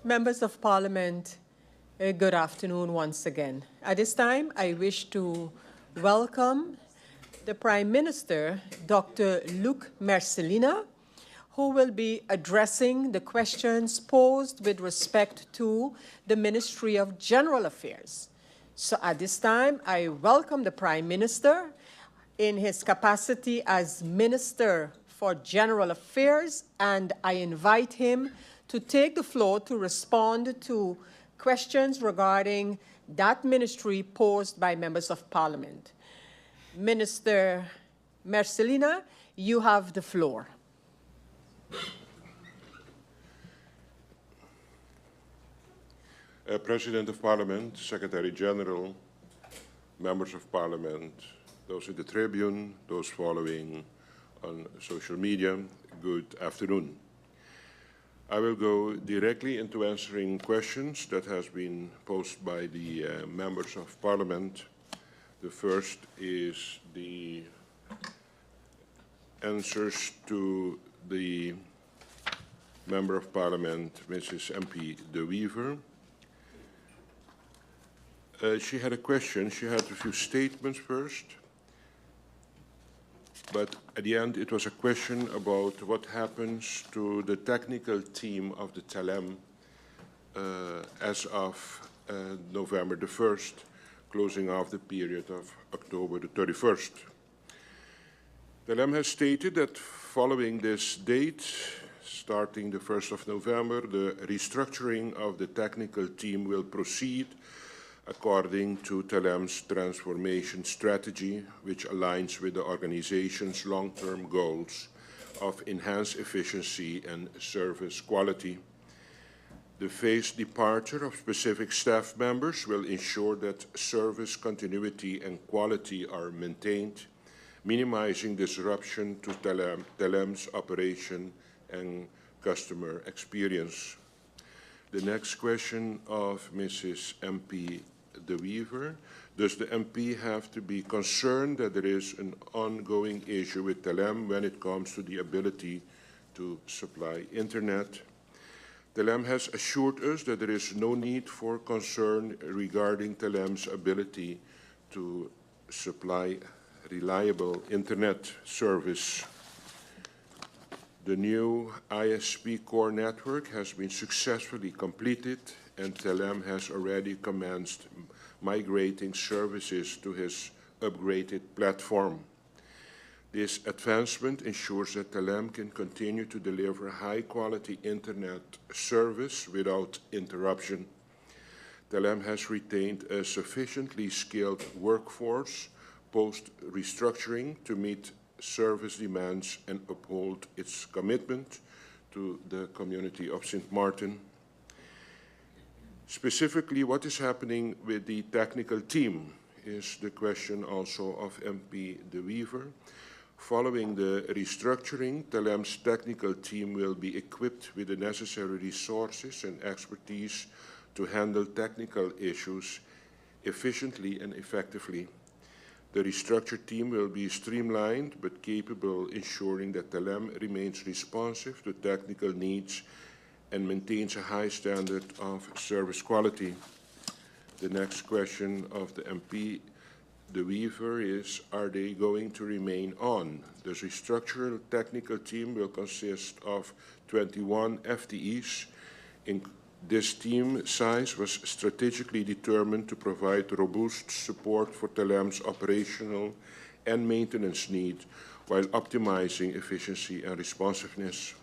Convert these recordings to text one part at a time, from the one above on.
Members of Parliament, good afternoon once again. At this time, I wish to welcome the Prime Minister, Dr. Luc Mercelina, who will be addressing the questions posed with respect to the Ministry of General Affairs. So at this time, I welcome the Prime Minister in his capacity as Minister for General Affairs, and I invite him to take the floor to respond to questions regarding that ministry posed by members of Parliament. Minister Mercelina, you have the floor. President of Parliament, Secretary General, members of Parliament, those in the Tribune, those following on social media, good afternoon. I will go directly into answering questions that has been posed by the members of Parliament. The first is the answers to the Member of Parliament, Mrs. MP De Wever. She had a question. She had a few statements first, but at the end it was a question about what happens to the technical team of the TLM as of November the 1st, closing off the period of October the 31st. TLM has stated that following this date, starting the 1st of November, the restructuring of the technical team will proceed according to TLM's transformation strategy, which aligns with the organization's long-term goals of enhanced efficiency and service quality. The phased departure of specific staff members will ensure that service continuity and quality are maintained, minimizing disruption to TLM's operation and customer experience. The next question of Mrs. MP De Wever: does the MP have to be concerned that there is an ongoing issue with TLM when it comes to the ability to supply internet? TLM has assured us that there is no need for concern regarding TLM's ability to supply reliable internet service. The new ISP core network has been successfully completed, and TLM has already commenced migrating services to his upgraded platform. This advancement ensures that TLM can continue to deliver high-quality internet service without interruption. TLM has retained a sufficiently skilled workforce post-restructuring to meet service demands and uphold its commitment to the community of St. Martin. Specifically, what is happening with the technical team is the question also of MP De Wever. Following the restructuring, TLM's technical team will be equipped with the necessary resources and expertise to handle technical issues efficiently and effectively. The restructured team will be streamlined but capable, ensuring that TLM remains responsive to technical needs and maintains a high standard of service quality. The next question of the MP De Wever is, are they going to remain on? The restructured technical team will consist of 21 FTEs. This team size was strategically determined to provide robust support for TLM's operational and maintenance needs while optimizing efficiency and responsiveness.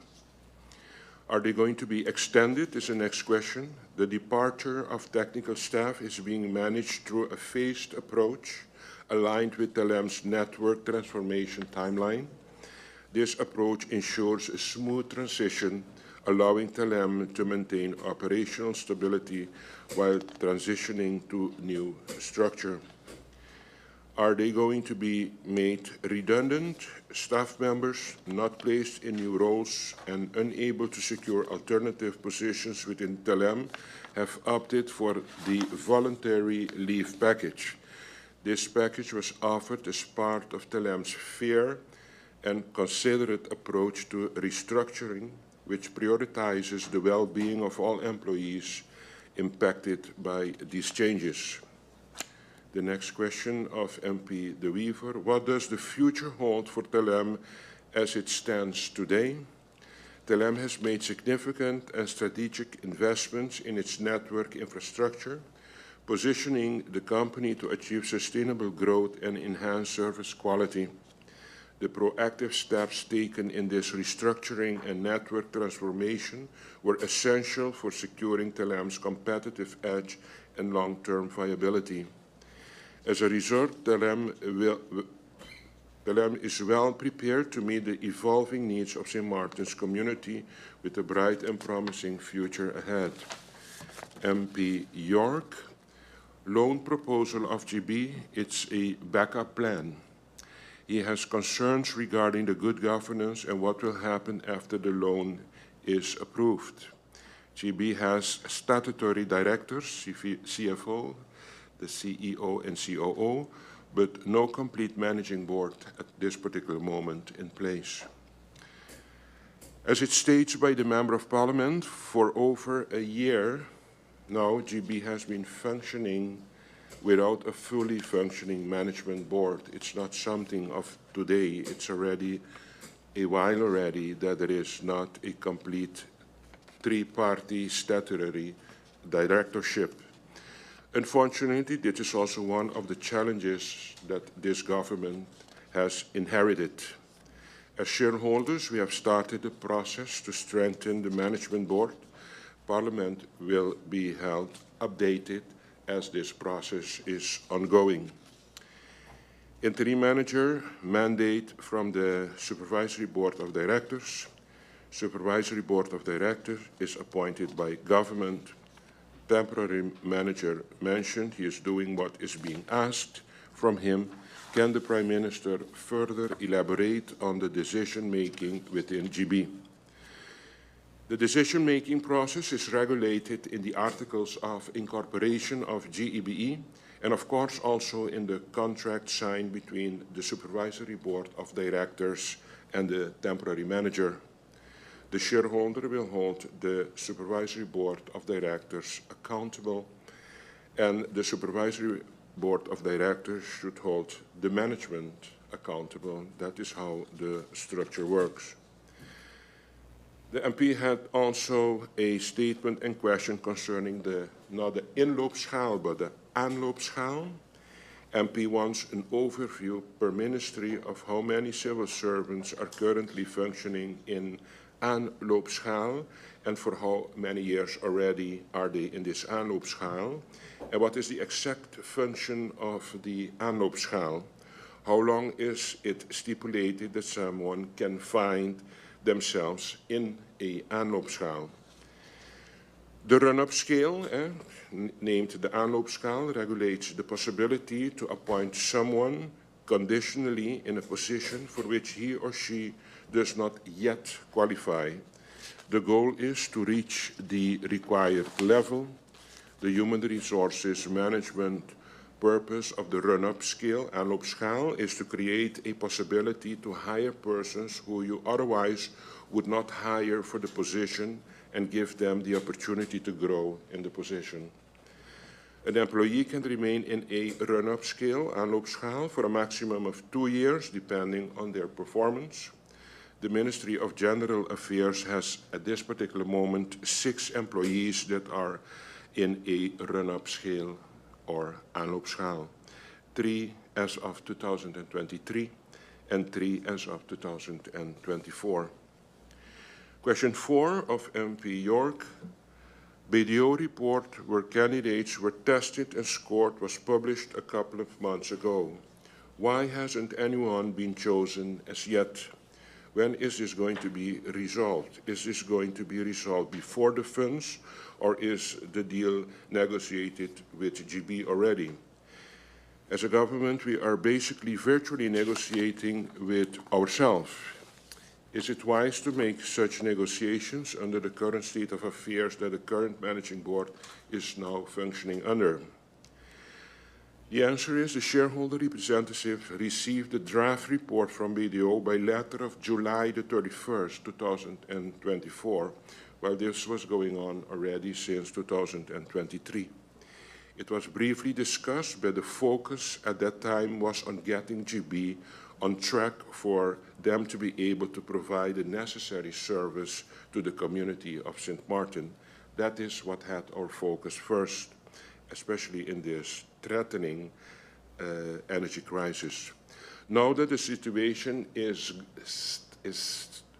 Are they going to be extended is the next question. The departure of technical staff is being managed through a phased approach aligned with TLM's network transformation timeline. This approach ensures a smooth transition, allowing TLM to maintain operational stability while transitioning to new structure. Are they going to be made redundant? Staff members not placed in new roles and unable to secure alternative positions within TLM have opted for the voluntary leave package. This package was offered as part of TLM's fair and considerate approach to restructuring which prioritizes the well-being of all employees impacted by these changes. The next question of MP De Wever: what does the future hold for TLM as it stands today? TLM has made significant and strategic investments in its network infrastructure, positioning the company to achieve sustainable growth and enhance service quality. The proactive steps taken in this restructuring and network transformation were essential for securing TLM's competitive edge and long-term viability. As a result, TLM is well prepared to meet the evolving needs of St. Martin's community with a bright and promising future ahead. MP York: loan proposal of GB, it's a backup plan. He has concerns regarding the good governance and what will happen after the loan is approved. GB has statutory directors, CFO, the CEO and COO, but no complete managing board at this particular moment in place. As it states by the Member of Parliament, for over a year now, GB has been functioning without a fully functioning management board. It's not something of today. It's already a while already that there is not a complete three-party statutory directorship. Unfortunately, this is also one of the challenges that this government has inherited. As shareholders, we have started the process to strengthen the management board. Parliament will be held updated as this process is ongoing. Interim manager mandate from the Supervisory Board of Directors. Supervisory Board of Directors is appointed by government. Temporary manager mentioned he is doing what is being asked from him. Can the Prime Minister further elaborate on the decision-making within GB? The decision-making process is regulated in the Articles of Incorporation of GEBE and of course also in the contract signed between the Supervisory Board of Directors and the temporary manager. The shareholder will hold the Supervisory Board of Directors accountable, and the Supervisory Board of Directors should hold the management accountable. That is how the structure works. The MP had also a statement and question concerning not the inloopschaal, but the aanloopschaal. MP wants an overview per ministry of how many civil servants are currently functioning in aanloopschaal and for how many years already are they in this aanloopschaal, and what is the exact function of the aanloopschaal. How long is it stipulated that someone can find themselves in a aanloopschaal? The run-up scale, named the aanloopschaal, regulates the possibility to appoint someone conditionally in a position for which he or she does not yet qualify. The goal is to reach the required level. The human resources management purpose of the run-up scale, aanloopschaal, is to create a possibility to hire persons who you otherwise would not hire for the position and give them the opportunity to grow in the position. An employee can remain in a run-up scale, aanloopschaal, for a maximum of 2 years, depending on their performance. The Ministry of General Affairs has, at this particular moment, 6 employees that are in a run-up scale or aanloopschaal, 3 as of 2023 and 3 as of 2024. Question 4 of MP York. BDO report where candidates were tested and scored was published a couple of months ago. Why hasn't anyone been chosen as yet? When is this going to be resolved? Is this going to be resolved before the funds, or is the deal negotiated with GB already? As a government, we are basically virtually negotiating with ourselves. Is it wise to make such negotiations under the current state of affairs that the current managing board is now functioning under? The answer is the shareholder representative received the draft report from BDO by letter of July the 31st, 2024, while this was going on already since 2023. It was briefly discussed, but the focus at that time was on getting GB on track for them to be able to provide the necessary service to the community of St. Martin. That is what had our focus first, especially in this threatening energy crisis. Now that the situation is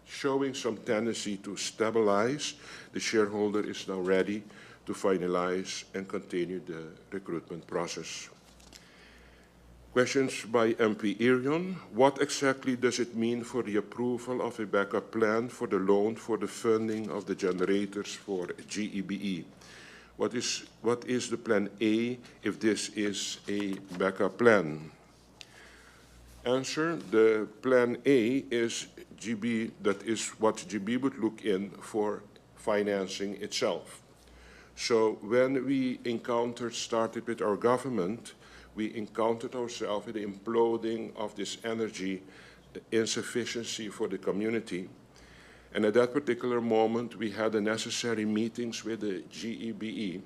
showing some tendency to stabilize, the shareholder is now ready to finalize and continue the recruitment process. Questions by MP Irion. What exactly does it mean for the approval of a backup plan for the loan for the funding of the generators for GEBE? What is the plan A if this is a backup plan? Answer, the plan A is GB, that is what GB would look in for financing itself. So when we started with our government, we encountered ourselves with the imploding of this energy insufficiency for the community. And at that particular moment, we had the necessary meetings with the GEBE,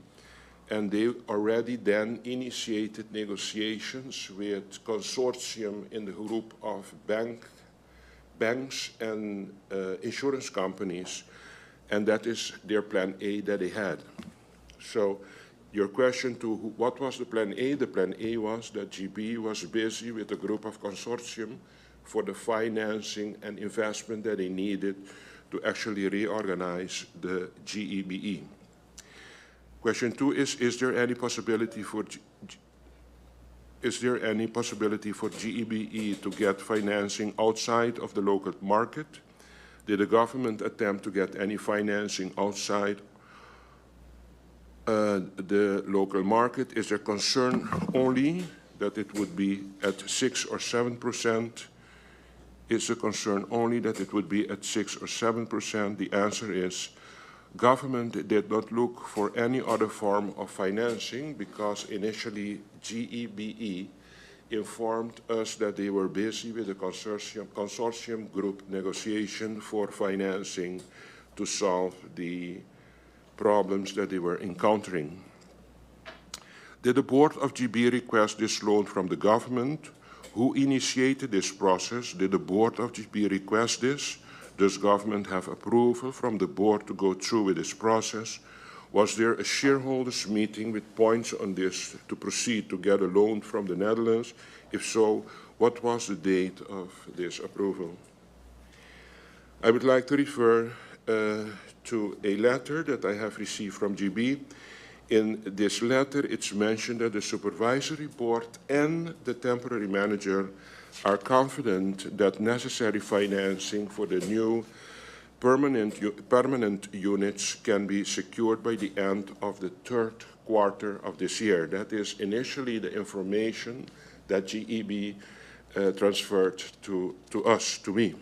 and they already then initiated negotiations with consortium in the group of banks and insurance companies, and that is their plan A that they had. So your question to what was the plan A? The plan A was that GB was busy with a group of consortium for the financing and investment that they needed to actually reorganize the GEBE. Question 2 is there any possibility for GEBE to get financing outside of the local market? Did the government attempt to get any financing outside the local market? Is there concern only that it would be at 6 or 7%? Is the concern only that it would be at 6 or 7%? The answer is government did not look for any other form of financing because initially GEBE informed us that they were busy with the consortium group negotiation for financing to solve the problems that they were encountering. Did the board of GB request this loan from the government? Who initiated this process? Did the board of GB request this? Does government have approval from the board to go through with this process? Was there a shareholders meeting with points on this to proceed to get a loan from the Netherlands? If so, what was the date of this approval? I would like to refer to a letter that I have received from GB. In this letter, it's mentioned that the supervisory board and the temporary manager are confident that necessary financing for the new permanent units can be secured by the end of the third quarter of this year. That is initially the information that GEB transferred to us, to me.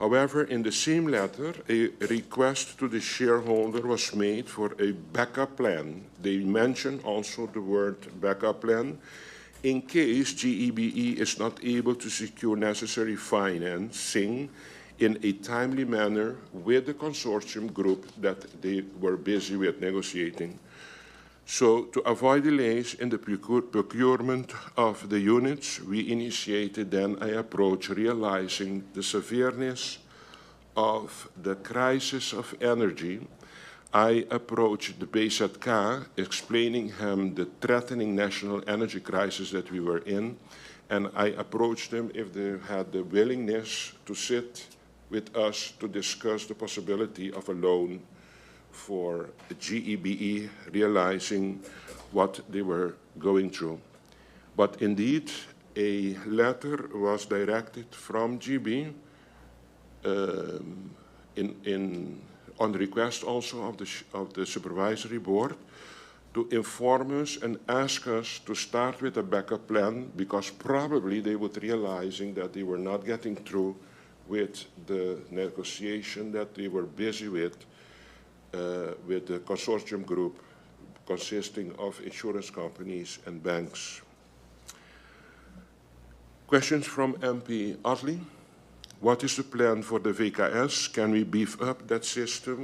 However, in the same letter, a request to the shareholder was made for a backup plan. They mention also the word backup plan in case GEBE is not able to secure necessary financing in a timely manner with the consortium group that they were busy with negotiating. So to avoid delays in the procurement of the units, we initiated then an approach realizing the severeness of the crisis of energy. I approached the BZK, explaining him the threatening national energy crisis that we were in, and I approached them if they had the willingness to sit with us to discuss the possibility of a loan for GEBE, realizing what they were going through. But indeed, a letter was directed from GB on request also of the supervisory board to inform us and ask us to start with a backup plan because probably they would realizing that they were not getting through with the negotiation that they were busy with the consortium group consisting of insurance companies and banks. Questions from MP Otley. What is the plan for the VKS? Can we beef up that system